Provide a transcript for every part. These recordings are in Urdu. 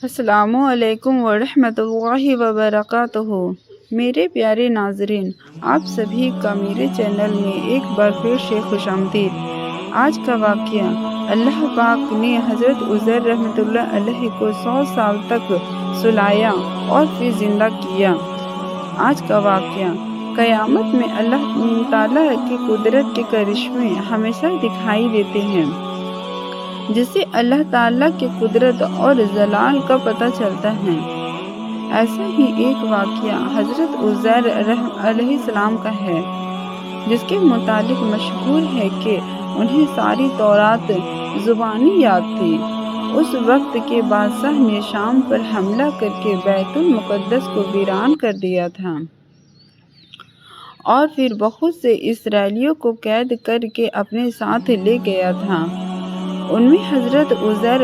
السلام علیکم ورحمۃ اللہ وبرکاتہ۔ میرے پیارے ناظرین، آپ سبھی کا میرے چینل میں ایک بار پھر سے خوش آمدید۔ آج کا واقعہ، اللہ پاک نے حضرت عزیر رحمۃ اللہ علیہ کو 100 سال تک سلایا اور پھر زندہ کیا۔ آج کا واقعہ، قیامت میں اللہ تعالیٰ کی قدرت کے کرشمے ہمیشہ دکھائی دیتے ہیں، جس سے اللہ تعالیٰ کی قدرت اور جلال کا پتہ چلتا ہے۔ ایسا ہی ایک واقعہ حضرت عزیر علیہ السلام کا ہے، جس کے متعلق مشہور ہے کہ انہیں ساری تورات زبانی یاد تھی۔ اس وقت کے بادشاہ نے شام پر حملہ کر کے بیت المقدس کو ویران کر دیا تھا اور پھر بہت سے اسرائیلیوں کو قید کر کے اپنے ساتھ لے گیا تھا۔ ان میں حضرت عزیر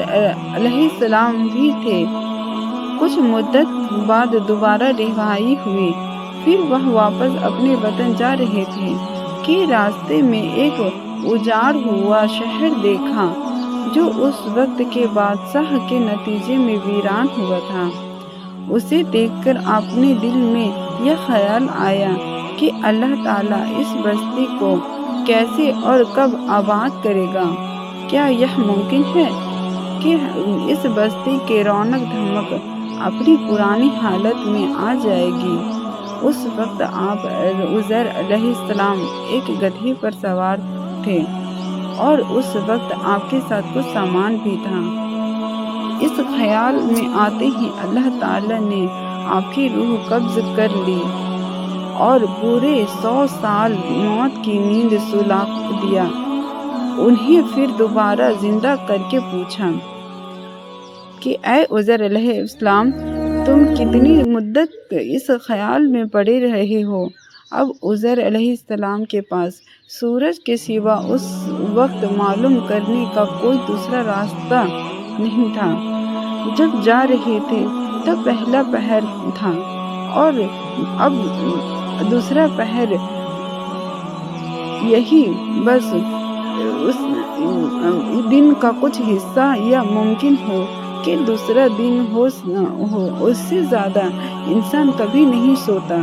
علیہ السلام بھی تھے۔ کچھ مدت بعد دوبارہ رہائی ہوئی، پھر وہ واپس اپنے وطن جا رہے تھے کہ راستے میں ایک اجاڑ ہوا شہر دیکھا، جو اس وقت کے بادشاہ کے نتیجے میں ویران ہوا تھا۔ اسے دیکھ کر اپنے دل میں یہ خیال آیا کہ اللہ تعالیٰ اس بستی کو کیسے اور کب آباد کرے گا؟ کیا یہ ممکن ہے کہ اس بستی کی رونق دھمک اپنی پرانی حالت میں آ جائے گی؟ اس وقت آپ عزیر علیہ السلام ایک گدھے پر سوار تھے اور اس وقت آپ کے ساتھ کچھ سامان بھی تھا۔ اس خیال میں آتے ہی اللہ تعالیٰ نے آپ کی روح قبض کر لی اور پورے 100 سال موت کی نیند سلا دیا۔ انہیں پھر دوبارہ زندہ کر کے پوچھا کہ اے عزیر علیہ السلام، تم کتنی مدت اس خیال میں پڑے رہے ہو؟ اب عزیر علیہ السلام کے پاس سورج کے سوا اس وقت معلوم کرنے کا کوئی دوسرا راستہ نہیں تھا۔ جب جا رہے تھے تب پہلا پہر تھا اور اب دوسرا پہر، یہی بس اس دن کا کچھ حصہ، یا ممکن ہو کہ دوسرا دن ہو۔ اس سے زیادہ انسان کبھی نہیں سوتا۔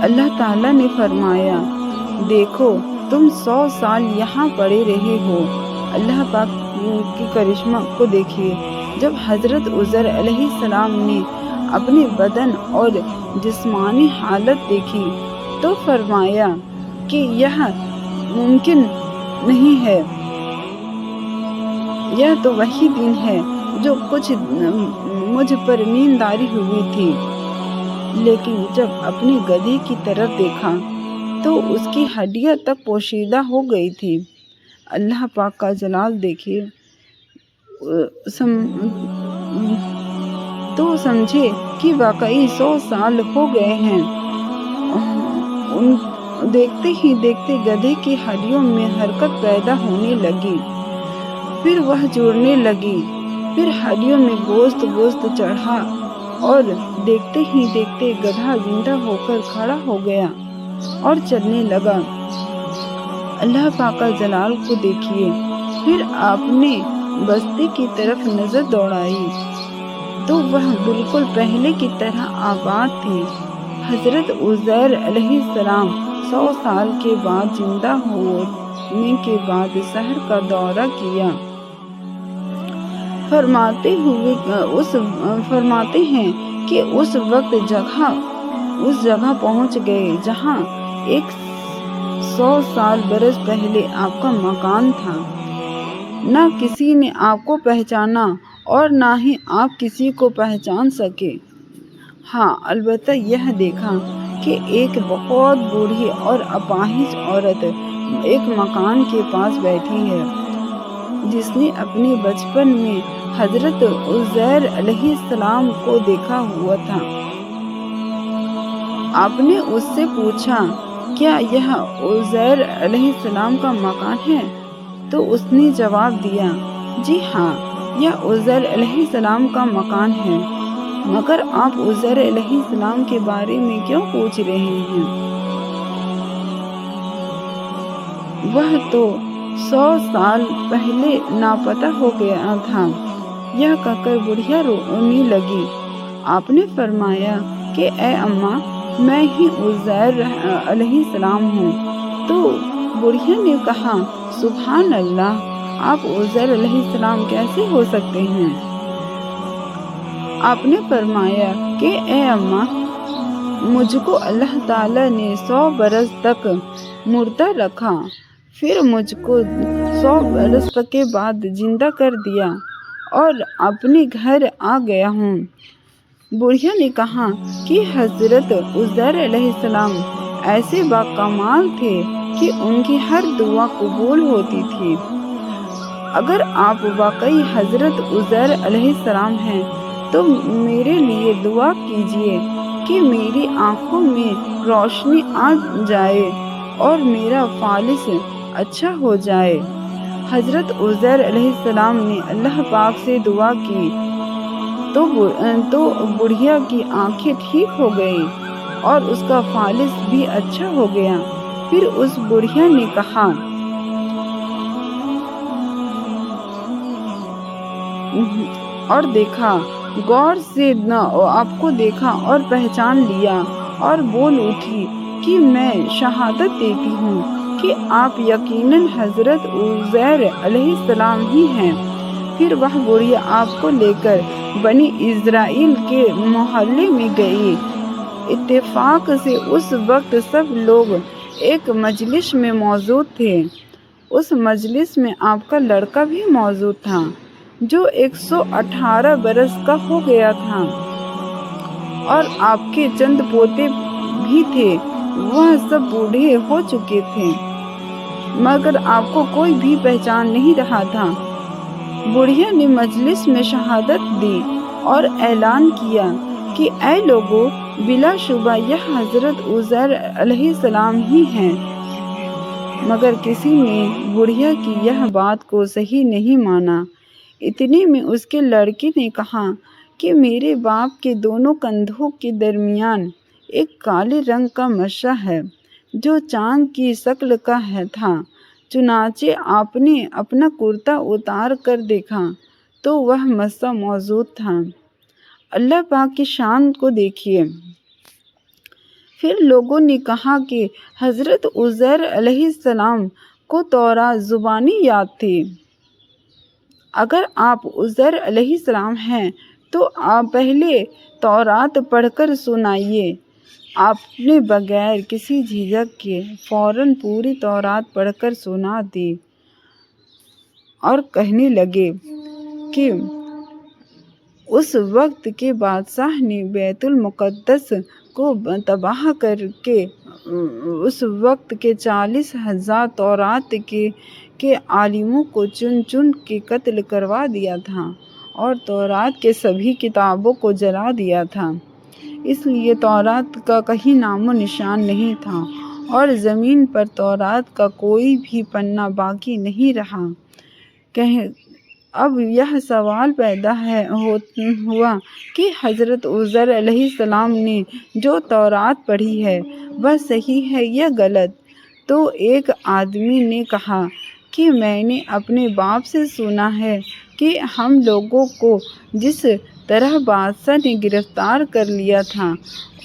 اللہ تعالیٰ نے فرمایا، دیکھو تم 100 سال یہاں پڑے رہے ہو، اللہ پاک کی کرشمہ کو دیکھیے۔ جب حضرت عزیر علیہ السلام نے اپنے بدن اور جسمانی حالت دیکھی تو فرمایا کہ یہ ممکن نہیں ہے، یہ تو وہی دن ہے جو کچھ مجھ پر نینداری ہوئی تھی۔ لیکن جب اپنے گدھے کی طرف دیکھا تو اس کی ہڈیاں تک پوشیدہ ہو گئی تھی۔ اللہ پاک کا جلال دیکھیے تو سمجھے کہ واقعی 100 سال ہو گئے ہیں۔ دیکھتے ہی دیکھتے گدھے کی ہڈیوں میں حرکت پیدا ہونے لگی، پھر وہ جڑنے لگی، پھر ہڈیوں میں گوشت چڑھا اور دیکھتے ہی دیکھتے گدھا زندہ ہو کر کھڑا ہو گیا اور چلنے لگا۔ اللہ پاک کا جلال کو دیکھیے۔ پھر آپ نے بستی کی طرف نظر دوڑائی تو وہ بالکل پہلے کی طرح آباد تھی۔ حضرت عزیر علیہ السلام 100 سال کے بعد زندہ ہونے کے بعد شہر کا دورہ کیا۔ فرماتے ہیں کہ اس وقت اس جگہ پہنچ گئے جہاں 100 سال برس پہلے آپ کا مکان تھا۔ نہ کسی نے آپ کو پہچانا اور نہ ہی آپ کسی کو پہچان سکے۔ ہاں، البتہ یہ دیکھا کہ ایک بہت بوڑھی اور اپاہج عورت ایک مکان کے پاس بیٹھی ہے، جس نے اپنے بچپن میں حضرت عزیر علیہ السلام کو دیکھا ہوا تھا۔ آپ نے اس سے پوچھا، کیا یہ عزیر علیہ السلام کا مکان ہے؟ تو اس نے جواب دیا، جی ہاں، یہ عزیر علیہ السلام کا مکان ہے، مگر آپ عزیر علیہ السلام کے بارے میں کیوں پوچھ رہے ہیں؟ وہ تو 100 سال پہلے لاپتہ ہو گیا تھا۔ یہ کہہ کر بڑھیا رونے لگی۔ آپ نے فرمایا کہ اے اماں، میں ہی عزیر علیہ السلام ہوں۔ تو بڑھیا نے کہا سبحان اللہ، آپ عزیر علیہ السلام کیسے ہو سکتے ہیں؟ آپ نے فرمایا کہ اے اماں، مجھ کو اللہ تعالیٰ نے 100 برس تک مردہ رکھا، پھر مجھ کو 100 برس کے بعد زندہ کر دیا اور اپنے گھر آ گیا ہوں۔ بڑھیا نے کہا کہ حضرت عزیر علیہ السلام ایسے باکمال تھے کہ ان کی ہر دعا قبول ہوتی تھی۔ اگر آپ واقعی حضرت عزیر علیہ السلام ہیں تو میرے لیے دعا کیجیے کہ میری آنکھوں میں روشنی آ جائے اور میرا فالس اچھا ہو جائے۔ حضرت عزیر علیہ السلام نے اللہ پاک سے دعا کی تو بڑھیا کی آنکھیں ٹھیک ہو گئی اور اس کا فالس بھی اچھا ہو گیا۔ پھر اس بڑھیا نے کہا اور دیکھا، غور سے آپ کو دیکھا اور پہچان لیا اور بول اٹھی کہ میں شہادت دیتی ہوں کہ آپ یقیناً حضرت عزیر علیہ السلام ہی ہیں۔ پھر وہ بڑھیا آپ کو لے کر بنی اسرائیل کے محلے میں گئی۔ اتفاق سے اس وقت سب لوگ ایک مجلس میں موجود تھے۔ اس مجلس میں آپ کا لڑکا بھی موجود تھا جو 118 برس کا ہو گیا تھا، اور آپ کے چند پوتے بھی تھے، وہ سب بوڑھے ہو چکے تھے، مگر آپ کو کوئی بھی پہچان نہیں رہا تھا۔ بڑھیا نے مجلس میں شہادت دی اور اعلان کیا کہ اے لوگو، بلا شبہ یہ حضرت عزیر علیہ السلام ہی ہیں۔ مگر کسی نے بڑھیا کی یہ بات کو صحیح نہیں مانا۔ اتنے میں اس کے لڑکے نے کہا کہ میرے باپ کے دونوں کندھوں کے درمیان ایک کالے رنگ کا مچھا ہے جو چاند کی شکل کا تھا۔ چنانچہ آپ نے اپنا کرتا اتار کر دیکھا تو وہ مچھا موجود تھا۔ اللہ پاک کی شان کو دیکھیے۔ پھر لوگوں نے کہا کہ حضرت عزیر علیہ السلام کو تورات زبانی یاد تھی۔ اگر آپ عزیر علیہ السلام ہیں تو آپ پہلے تورات پڑھ کر سنائیے۔ آپ نے بغیر کسی جھجک کے فوراً پوری تورات پڑھ کر سنا دی اور کہنے لگے کہ اس وقت کے بادشاہ نے بیت المقدس کو تباہ کر کے اس وقت کے 40,000 تورات کے عالموں کو چن چن کے قتل کروا دیا تھا اور تورات کے سبھی کتابوں کو جلا دیا تھا۔ اس لیے تورات کا کہیں نام و نشان نہیں تھا اور زمین پر تورات کا کوئی بھی پنا باقی نہیں رہا۔ اب یہ سوال پیدا ہوا کہ حضرت عزیر علیہ السلام نے جو تورات پڑھی ہے وہ صحیح ہے یا غلط؟ تو ایک آدمی نے کہا کہ میں نے اپنے باپ سے سنا ہے کہ ہم لوگوں کو جس طرح بادشاہ نے گرفتار کر لیا تھا،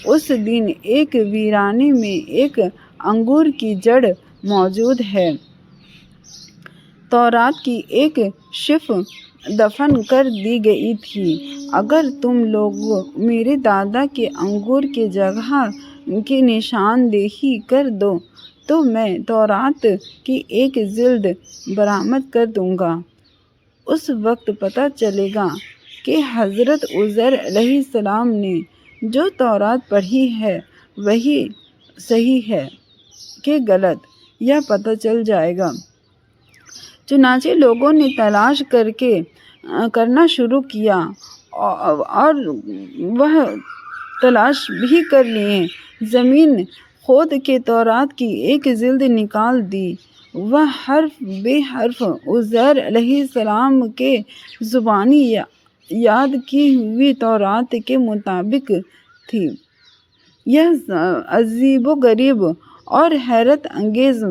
اس دن ایک ویرانے میں ایک انگور کی جڑ موجود ہے۔ تورات کی ایک شف دفن کر دی گئی تھی۔ اگر تم لوگ میرے دادا کے انگور کی جگہ کی نشاندہی کر دو تو میں تورات کی ایک جلد برآمد کر دوں گا۔ اس وقت پتہ چلے گا کہ حضرت عزیر علیہ السلام نے جو تورات پڑھی ہے وہی صحیح ہے کہ غلط، یہ پتہ چل جائے گا۔ چنانچہ لوگوں نے تلاش کرنا شروع کیا اور وہ تلاش بھی کر لیے۔ زمین کھود کے تورات کی ایک جلد نکال دی۔ وہ حرف بے حرف عزیر علیہ السلام کے زبانی یاد کی ہوئی تورات کے مطابق تھی۔ یہ عجیب و غریب اور حیرت انگیز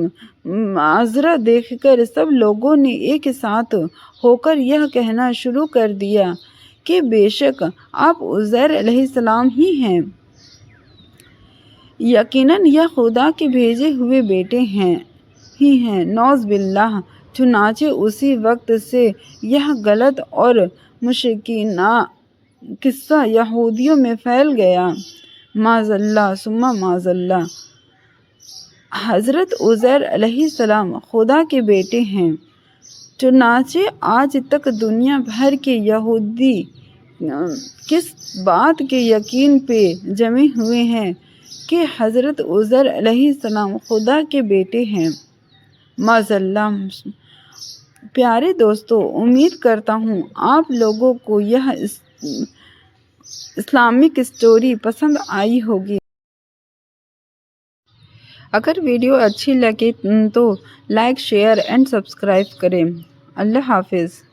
مناظرہ دیکھ کر سب لوگوں نے ایک ساتھ ہو کر یہ کہنا شروع کر دیا کہ بے شک آپ عزیر علیہ السلام ہی ہیں، یقیناً یہ خدا کے بھیجے ہوئے بیٹے ہی ہیں۔ نعوذ باللہ۔ چنانچہ اسی وقت سے یہ غلط اور مشرکانہ قصہ یہودیوں میں پھیل گیا۔ معاذ اللہ ثم معاذ اللہ۔ حضرت عزیر علیہ السلام خدا کے بیٹے ہیں۔ چنانچہ آج تک دنیا بھر کے یہودی کس بات کے یقین پہ جمے ہوئے ہیں کہ حضرت عزیر علیہ السلام خدا کے بیٹے ہیں۔ معاذ اللہ۔ پیارے دوستو، امید کرتا ہوں آپ لوگوں کو یہ اسلامک اسٹوری پسند آئی ہوگی۔ اگر ویڈیو اچھی لگے تو لائک، شیئر اینڈ سبسکرائب کریں۔ اللہ حافظ۔